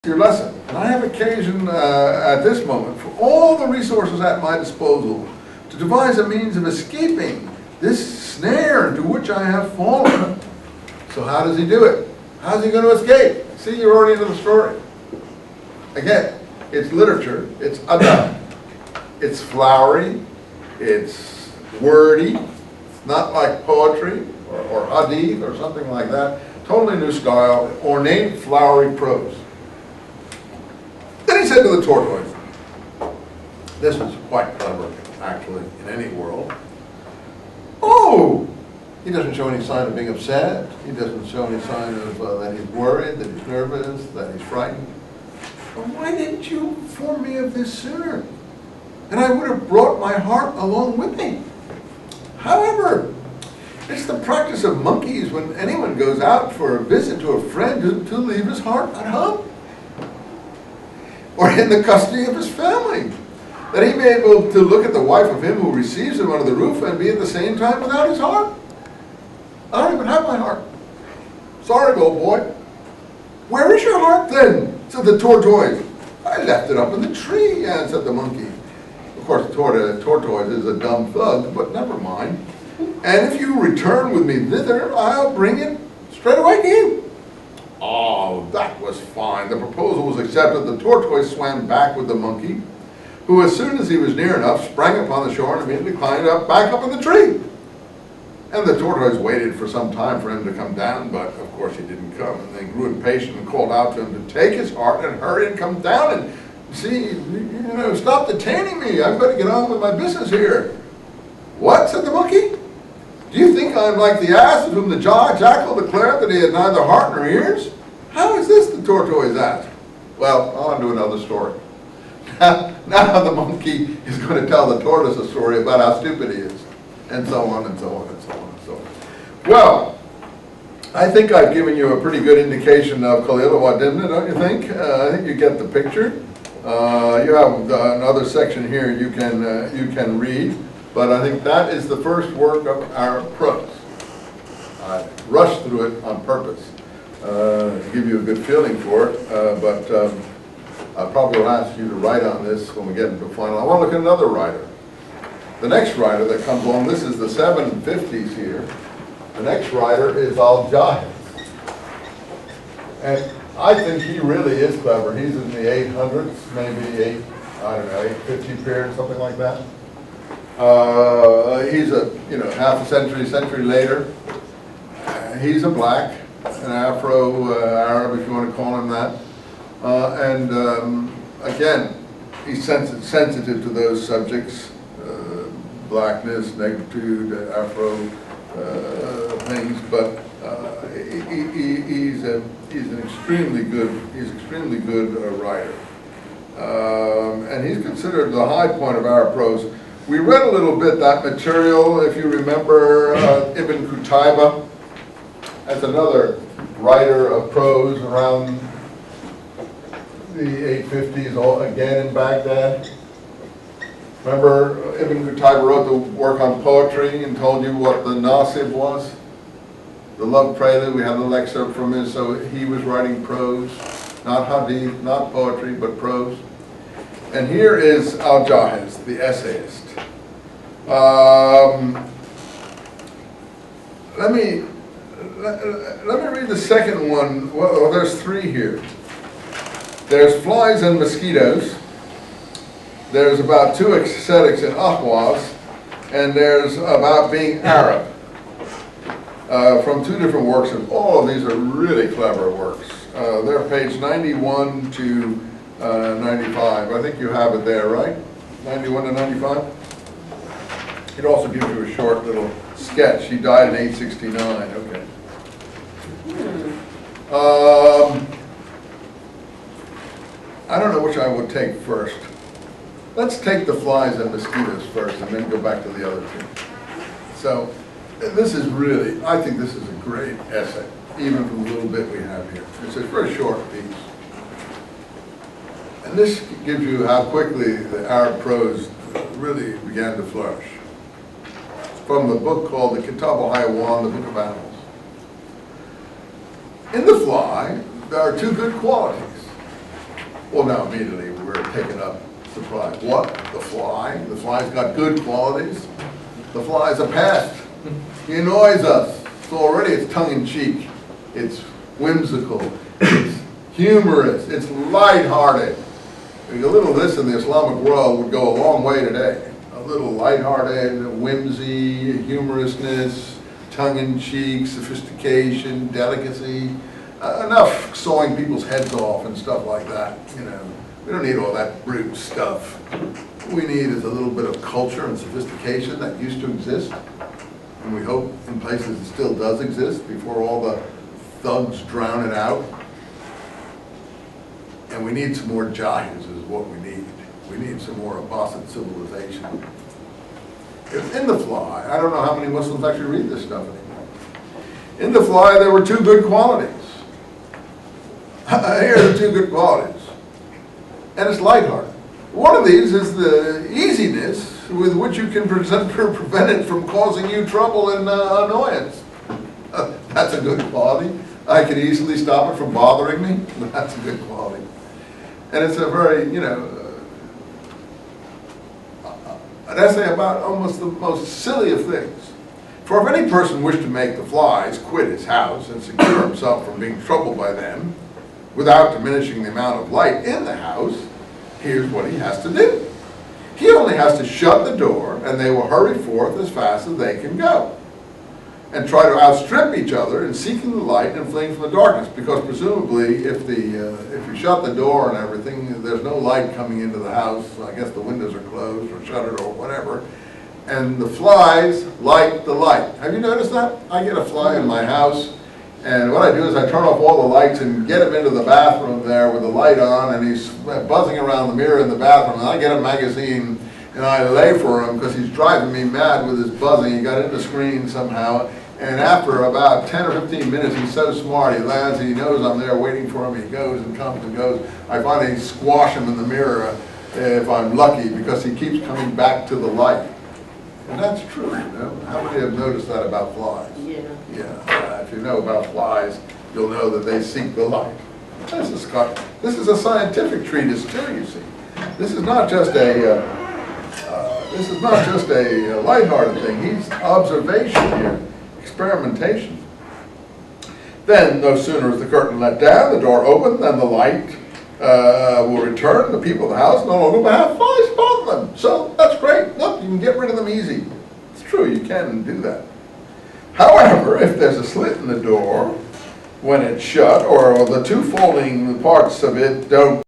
Your lesson. And I have occasion at this moment for all the resources at my disposal to devise a means of escaping this snare into which I have fallen. So how does he do it? How's he going to escape? See, you're already into the story. Again, it's literature, it's adab, it's flowery, it's wordy, it's not like poetry or hadith or something like that. Totally new style, ornate, flowery prose. Then he said to the tortoise, this was quite clever, actually, in any world. Oh, he doesn't show any sign of being upset. He doesn't show any sign of that he's worried, that he's nervous, that he's frightened. Well, why didn't you inform me of this sooner? And I would have brought my heart along with me. However, it's the practice of monkeys when anyone goes out for a visit to a friend to leave his heart at home, or in the custody of his family, that he may be able to look at the wife of him who receives him under the roof and be at the same time without his heart. I don't even have my heart. Sorry, old boy. Where is your heart then? Said the tortoise. I left it up in the tree, answered the monkey. Of course, the tortoise is a dumb thug, but never mind. And if you return with me thither, I'll bring it straight away to you. Oh, that was fine. The proposal was accepted. The tortoise swam back with the monkey, who, as soon as he was near enough, sprang upon the shore and immediately climbed back up in the tree. And the tortoise waited for some time for him to come down, but of course he didn't come. And they grew impatient and called out to him to take his heart and hurry and come down and see, stop detaining me. I've got to get on with my business here. What? Said the monkey. Do you think I'm like the ass of whom the jackal declared that he had neither heart nor ears? How is this, the tortoise asked. Well, on to another story. Now the monkey is going to tell the tortoise a story about how stupid he is, and so on and so on and so on and so on. Well, I think I've given you a pretty good indication of Khalil Wadimna, don't you think? I think you get the picture. You have another section here you can read. But I think that is the first work of our prose. I rushed through it on purpose to give you a good feeling for it, but I probably will ask you to write on this when we get into the final. I want to look at another writer. The next writer that comes along, this is the 750s here. The next writer is Al-Jahiz. And I think he really is clever. He's in the 800s, maybe 850 period, something like that. He's half a century later. He's a black, an Afro-Arab, if you want to call him that. Again, he's sensitive to those subjects, blackness, negritude, Afro things, but he's an extremely good writer. And he's considered the high point of our prose. We read a little bit that material, if you remember, Ibn Qutayba. That's another writer of prose around the 850s, again in Baghdad. Remember, Ibn Qutayba wrote the work on poetry and told you what the nasib was? The love prelude. We had a little excerpt from it, so he was writing prose, not hadith, not poetry, but prose. And here is Al-Jahiz, the essayist. Let me read the second one. Well, there's three here. There's flies and mosquitoes. There's about two ascetics in Ahwaz, and there's about being Arab. From two different works, and all of these are really clever works. They're page 91 to 95. I think you have it there, right? 91 to 95? It also gives you a short little sketch. He died in 869. Okay. I don't know which I would take first. Let's take the flies and mosquitoes first and then go back to the other two. So this is really, I think this is a great essay, even from the little bit we have here. It's a very short piece. And this gives you how quickly the Arab prose really began to flourish. It's from the book called the Kitab al-Hayawan, the Book of Animals. In the fly, there are two good qualities. Well, now immediately we're taken up, surprised. What? The fly? The fly's got good qualities? The fly's a pest. He annoys us. So already it's tongue-in-cheek. It's whimsical. It's humorous. It's lighthearted. A little of this in the Islamic world would go a long way today. A little lighthearted, whimsy, humorousness, tongue-in-cheek, sophistication, delicacy. Enough sawing people's heads off and stuff like that. You know, we don't need all that brute stuff. What we need is a little bit of culture and sophistication that used to exist, and we hope in places it still does exist before all the thugs drown it out. And we need some more jahiz is what we need. We need some more Abbasid civilization. In The Fly, I don't know how many Muslims actually read this stuff anymore. In The Fly, there were two good qualities. Here are the two good qualities. And it's lighthearted. One of these is the easiness with which you can prevent it from causing you trouble and annoyance. That's a good quality. I can easily stop it from bothering me. That's a good quality. And it's a very, you know, an essay about almost the most silly of things. For if any person wished to make the flies quit his house and secure himself from being troubled by them, without diminishing the amount of light in the house, here's what he has to do. He only has to shut the door, and they will hurry forth as fast as they can go, and try to outstrip each other in seeking the light and fleeing from the darkness. Because presumably, if you shut the door and everything, there's no light coming into the house. I guess the windows are closed or shuttered or whatever. And the flies like the light. Have you noticed that? I get a fly in my house, and what I do is I turn off all the lights and get him into the bathroom there with the light on, and he's buzzing around the mirror in the bathroom, and I get a magazine and I lay for him because he's driving me mad with his buzzing. He got in the screen somehow, and after about 10 or 15 minutes, he's so smart, he lands and he knows I'm there waiting for him. He goes and comes and goes. I finally squash him in the mirror if I'm lucky, because he keeps coming back to the light. And that's true, you know. How many have noticed that about flies? Yeah. Yeah. If you know about flies, you'll know that they seek the light. This is a scientific treatise too, you see. This is not just a lighthearted thing. He's observation here, experimentation. Then, no sooner is the curtain let down, the door opened, than the light will return. The people of the house no longer will have flies upon them. So that's great. Look, you can get rid of them easy. It's true, you can do that. However, if there's a slit in the door when it's shut, or the two folding parts of it don't